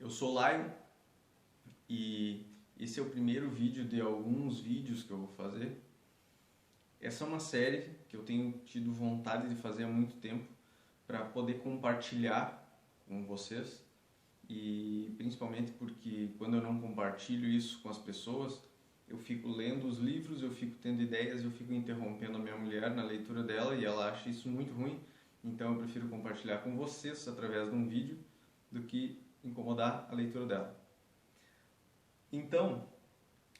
Eu sou Lion e esse é o primeiro vídeo de alguns vídeos que eu vou fazer. Essa é uma série que eu tenho tido vontade de fazer há muito tempo para poder compartilhar com vocês, e principalmente porque quando eu não compartilho isso com as pessoas, eu fico lendo os livros, eu fico tendo ideias, eu fico interrompendo a minha mulher na leitura dela e ela acha isso muito ruim. Então eu prefiro compartilhar com vocês através de um vídeo do que incomodar a leitura dela. Então,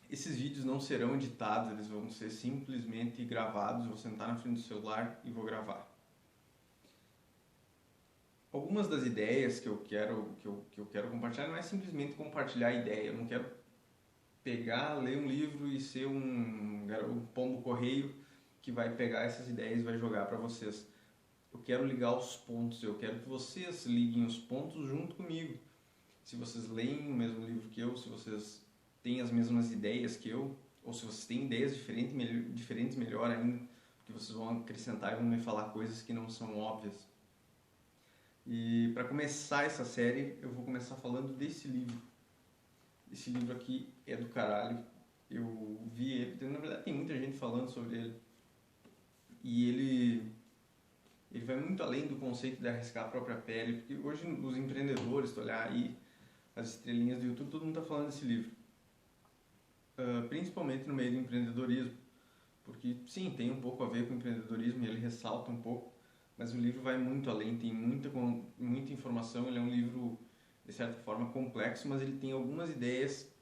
esses vídeos não serão editados, eles vão ser simplesmente gravados. Eu vou sentar na frente do celular e vou gravar. Algumas das ideias que eu quero compartilhar não é simplesmente compartilhar a ideia. Eu não quero pegar, ler um livro e ser um pombo correio que vai pegar essas ideias e vai jogar para vocês. Eu quero ligar os pontos, eu quero que vocês liguem os pontos junto comigo. Se vocês leem o mesmo livro que eu, se vocês têm as mesmas ideias que eu, ou se vocês têm ideias diferentes melhor ainda, porque vocês vão acrescentar e vão me falar coisas que não são óbvias. E para começar essa série, eu vou começar falando desse livro. Esse livro aqui é do caralho. Eu vi ele, na verdade tem muita gente falando sobre ele. E ele vai muito além do conceito de arriscar a própria pele, porque hoje os empreendedores, se tu olhar aí as estrelinhas do YouTube, todo mundo está falando desse livro. Principalmente no meio do empreendedorismo, porque sim, tem um pouco a ver com o empreendedorismo e ele ressalta um pouco, mas o livro vai muito além, tem muita informação. Ele é um livro de certa forma complexo, mas ele tem algumas ideias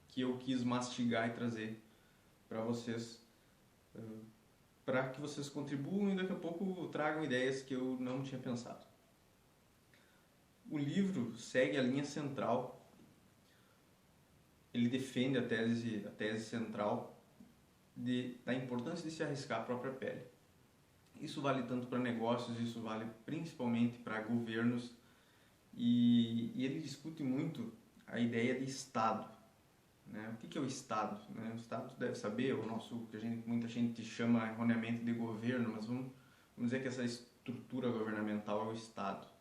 que eu quis mastigar e trazer para vocês, para que vocês contribuam e daqui a pouco tragam ideias que eu não tinha pensado. O livro segue a linha central. Ele defende a tese central da importância de se arriscar a própria pele. Isso vale tanto para negócios, isso vale principalmente para governos, e ele discute muito a ideia de Estado. Né? O que é o Estado? Né? O Estado deve saber, o nosso, que muita gente chama erroneamente de governo, mas vamos dizer que essa estrutura governamental é o Estado.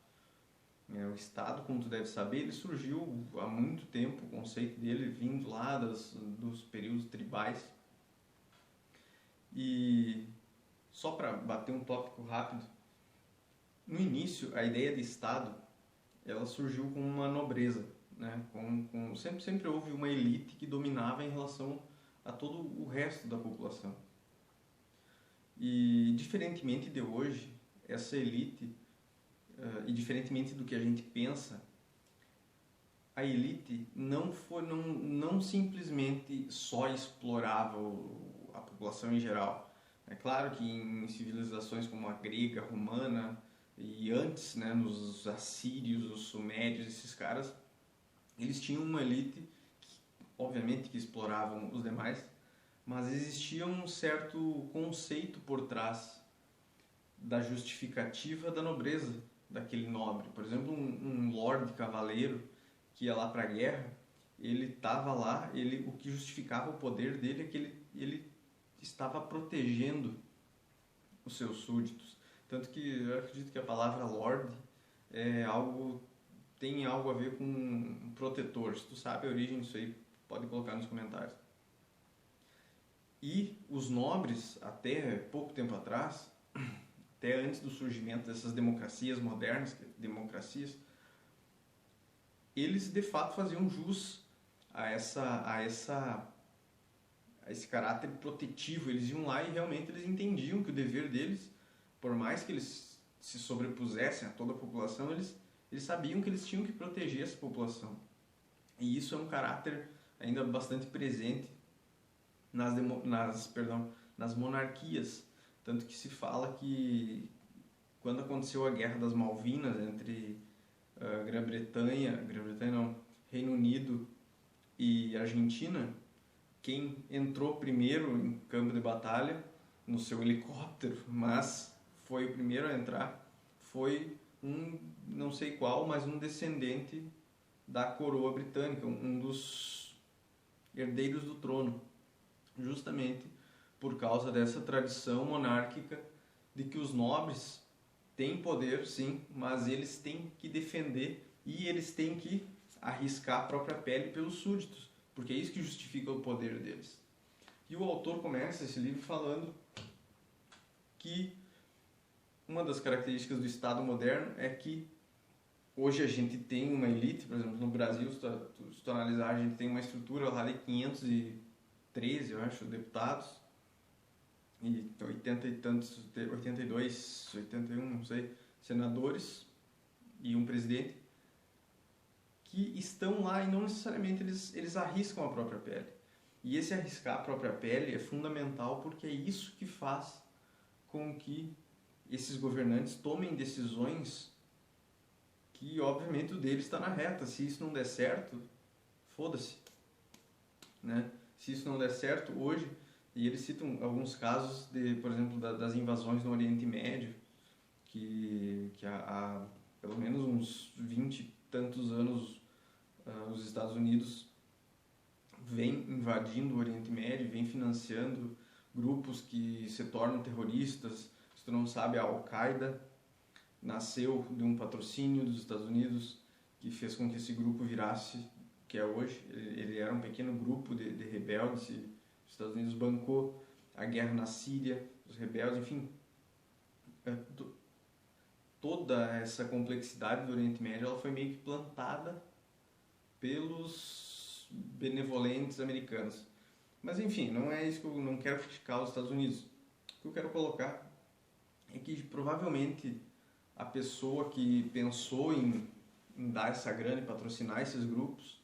O Estado, como tu deve saber, ele surgiu há muito tempo, o conceito dele vindo lá dos períodos tribais. E só para bater um tópico rápido, no início a ideia de Estado ela surgiu com uma nobreza, né? Sempre houve uma elite que dominava em relação a todo o resto da população. E diferentemente de hoje, essa elite, e diferentemente do que a gente pensa, a elite não simplesmente só explorava a população em geral. É claro que em civilizações como a grega, a romana e antes, né, nos assírios, os sumérios, esses caras, eles tinham uma elite que, obviamente, que exploravam os demais, mas existia um certo conceito por trás da justificativa da nobreza daquele nobre. Por exemplo, um lord cavaleiro que ia lá para a guerra, ele estava lá, o que justificava o poder dele é que ele estava protegendo os seus súditos. Tanto que eu acredito que a palavra lord tem algo a ver com protetor. Se tu sabe a origem disso aí, pode colocar nos comentários. E os nobres, até pouco tempo atrás, até antes do surgimento dessas democracias modernas, eles de fato faziam jus a esse caráter protetivo. Eles iam lá e realmente eles entendiam que o dever deles, por mais que eles se sobrepusessem a toda a população, eles sabiam que eles tinham que proteger essa população. E isso é um caráter ainda bastante presente nas monarquias. Tanto que se fala que quando aconteceu a Guerra das Malvinas entre Reino Unido e Argentina, quem entrou primeiro em campo de batalha no seu helicóptero, mas foi o primeiro a entrar, foi não sei qual, mas um descendente da coroa britânica, um dos herdeiros do trono, justamente por causa dessa tradição monárquica de que os nobres têm poder, sim, mas eles têm que defender e eles têm que arriscar a própria pele pelos súditos, porque é isso que justifica o poder deles. E o autor começa esse livro falando que uma das características do Estado moderno é que hoje a gente tem uma elite, por exemplo, no Brasil, se tu analisar, a gente tem uma estrutura lá de 513, eu acho, deputados, e 80 e tantos, 82, 81, não sei, senadores e um presidente, que estão lá e não necessariamente eles arriscam a própria pele. E esse arriscar a própria pele é fundamental porque é isso que faz com que esses governantes tomem decisões que, obviamente, o deles está na reta. Se isso não der certo, foda-se. Né? Se isso não der certo, hoje, e eles citam alguns casos, por exemplo, das invasões no Oriente Médio, que há pelo menos uns 20 e tantos anos os Estados Unidos vem invadindo o Oriente Médio, vem financiando grupos que se tornam terroristas. Se tu não sabe, a Al-Qaeda nasceu de um patrocínio dos Estados Unidos que fez com que esse grupo virasse o que é hoje. Ele era um pequeno grupo de rebeldes e os Estados Unidos bancou a guerra na Síria, os rebeldes, enfim. Toda essa complexidade do Oriente Médio ela foi meio que plantada pelos benevolentes americanos. Mas enfim, não é isso que eu não quero criticar os Estados Unidos. O que eu quero colocar é que provavelmente a pessoa que pensou em dar essa grana e patrocinar esses grupos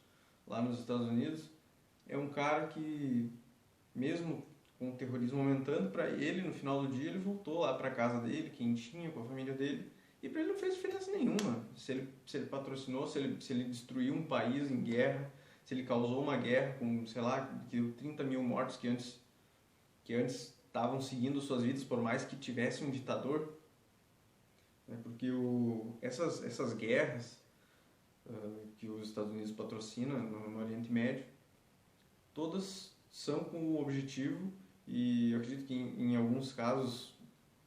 lá nos Estados Unidos é um cara que, mesmo com o terrorismo aumentando, para ele, no final do dia, ele voltou lá para casa dele, quentinho, com a família dele, e para ele não fez diferença nenhuma. Se ele patrocinou, se ele destruiu um país em guerra, se ele causou uma guerra com, sei lá, 30 mil mortos que antes estavam seguindo suas vidas, por mais que tivesse um ditador, né? Porque essas guerras que os Estados Unidos patrocinam no Oriente Médio, todas são com o objetivo, e eu acredito que em alguns casos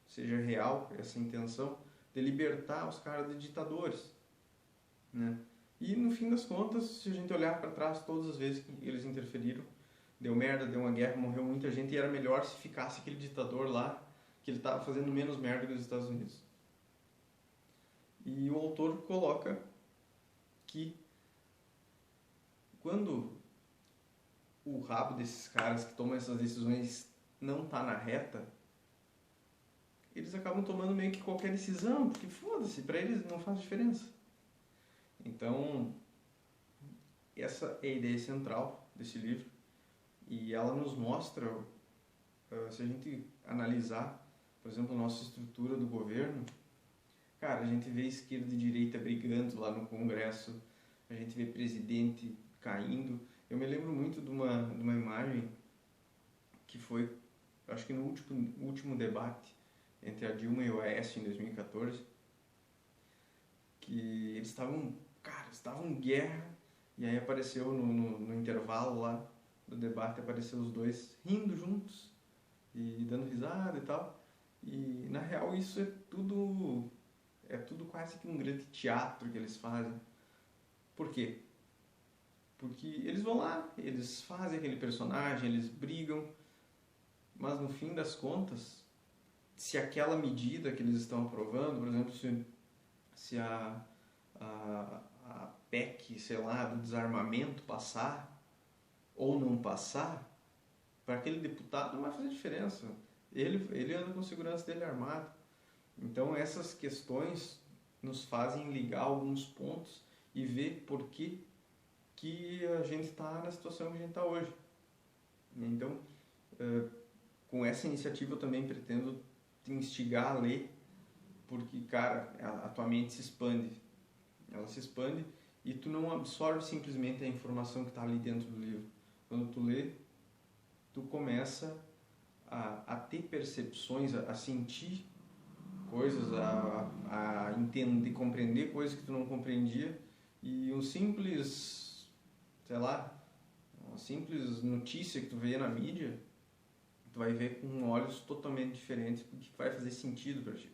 seja real essa intenção, de libertar os caras de ditadores, né? E no fim das contas, se a gente olhar para trás, todas as vezes que eles interferiram, deu merda, deu uma guerra, morreu muita gente, e era melhor se ficasse aquele ditador lá, que ele estava fazendo menos merda que os Estados Unidos. E o autor coloca que quando o rabo desses caras que tomam essas decisões não está na reta, eles acabam tomando meio que qualquer decisão, porque foda-se, para eles não faz diferença. Então, essa é a ideia central desse livro, e ela nos mostra, se a gente analisar, por exemplo, a nossa estrutura do governo, cara, a gente vê esquerda e direita brigando lá no Congresso, a gente vê presidente caindo. Eu me lembro muito de uma imagem que foi, acho que no último debate entre a Dilma e o Aécio em 2014, que eles estavam em guerra, e aí apareceu no intervalo lá do debate, apareceu os dois rindo juntos e dando risada e tal. E na real isso é tudo quase que um grande teatro que eles fazem. Por quê? Porque eles vão lá, eles fazem aquele personagem, eles brigam, mas no fim das contas, se aquela medida que eles estão aprovando, por exemplo, se a PEC, sei lá, do desarmamento passar ou não passar, para aquele deputado não vai fazer diferença. Ele anda com a segurança dele armado. Então essas questões nos fazem ligar alguns pontos e ver por que a gente está na situação que a gente está hoje. Então, com essa iniciativa eu também pretendo te instigar a ler, porque, cara, a tua mente se expande. Ela se expande e tu não absorve simplesmente a informação que está ali dentro do livro. Quando tu lê, tu começa a ter percepções, a sentir coisas, a entender, compreender coisas que tu não compreendia, e um simples, sei lá, uma simples notícia que tu vê na mídia, tu vai ver com olhos totalmente diferentes, porque vai fazer sentido para ti.